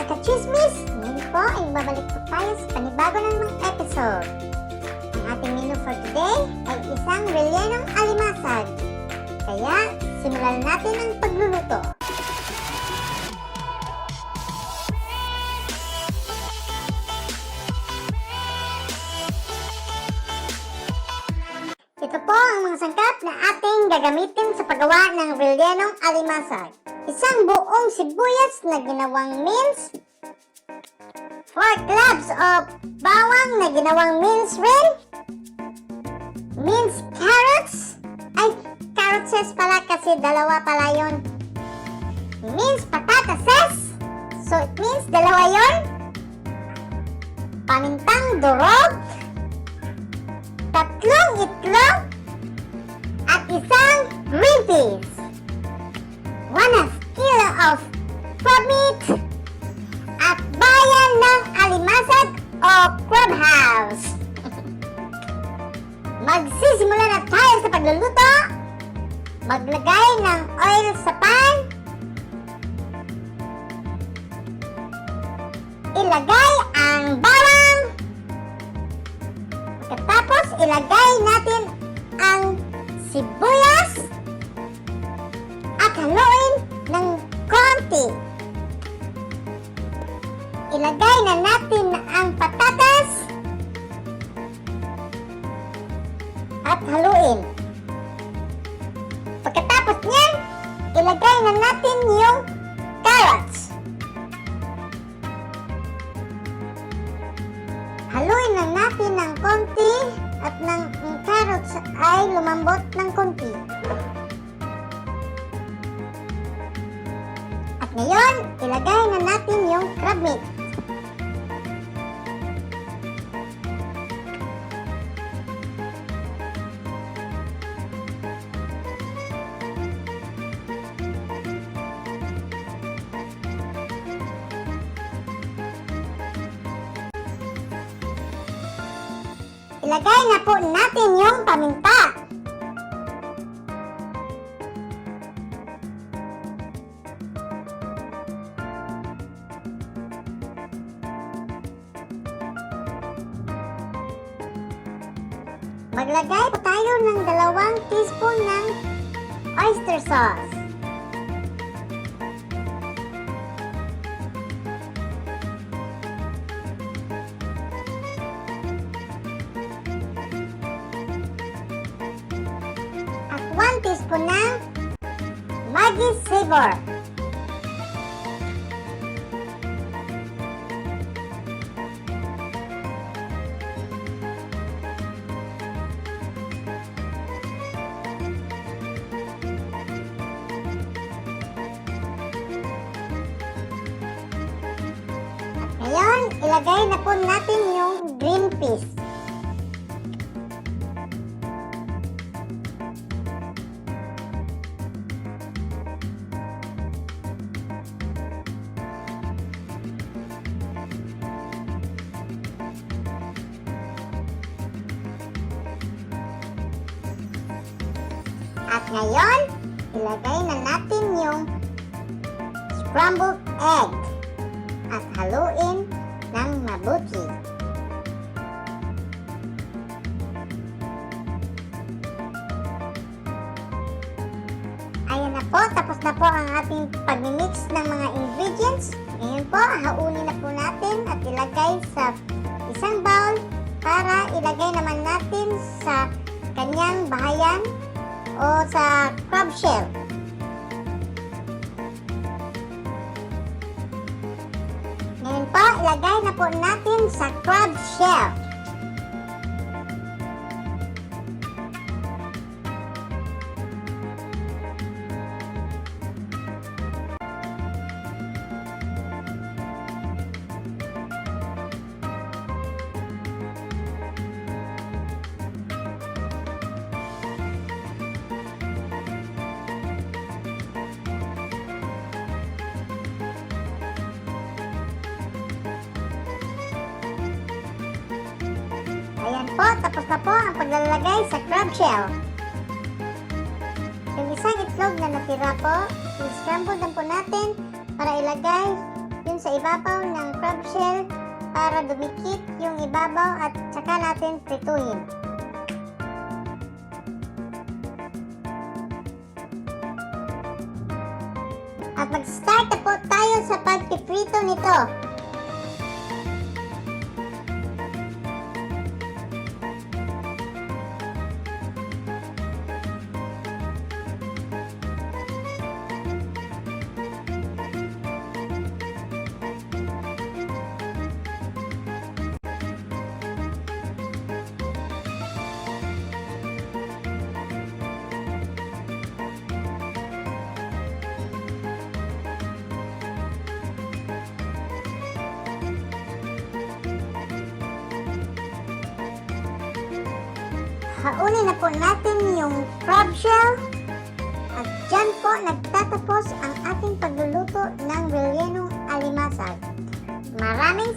ka-chismis! Ngayon po ay babalik po tayo sa panibago na namang episode. Ang ating menu for today ay isang Rellenong Alimasag. Kaya, simulan natin ang pagluluto. Ito po ang mga sangkap na ating gagamitin sa paggawa ng Rellenong Alimasag. Isang buong sibuyas na ginawang mince, 4 cloves of bawang na ginawang mince rin, minced carrots, carrots pala kasi dalawa pala yun, minced patatas, so it means dalawa yun, pamintang durog, 3 itlog, at isang green peas, 1/2 kilo of crab meat, at bayan ng alimasag o crab house. Magsisimula na tayo sa pagluluto. Maglagay ng oil sa pan. Ilagay ang bawang. Pagkatapos ilagay natin ang sibuyas at haluin ng konti. Ilagay na natin ang patatas at haluin. Pagkatapos niyan, ilagay na natin yung carrots. Haluin na natin ng konti at ng carrots ay lumambot ng konti. At ngayon, ilagay na natin yung crab meat. Ilagay na po natin yung paminta. Maglagay po tayo ng 2 teaspoon ng oyster sauce. At 1 teaspoon ng Maggi Savor. Ngayon, ilagay na po natin yung green peas. At ngayon, ilagay na natin yung scrambled egg. At haluin ng mabuti. Ayan na po, tapos na po ang ating pag-mix ng mga ingredients. Ngayon po, haunin na po natin at ilagay sa isang bowl para ilagay naman natin sa kanyang bahayan o sa crab shell. Ngayon po, ilagay na po natin sa crab shell. Ayan po, tapos na po ang paglalagay sa crab shell. Yung isang itlog na natira po, i-scramble lang po natin para ilagay yun natin sa ibabaw ng crab shell para dumikit yung ibabaw at saka natin prituhin. At mag-start na po tayo sa pagpiprito nito. Haunin na po natin yung crab shell at dyan po nagtatapos ang ating pagluluto ng Rellenong Alimasag. Maraming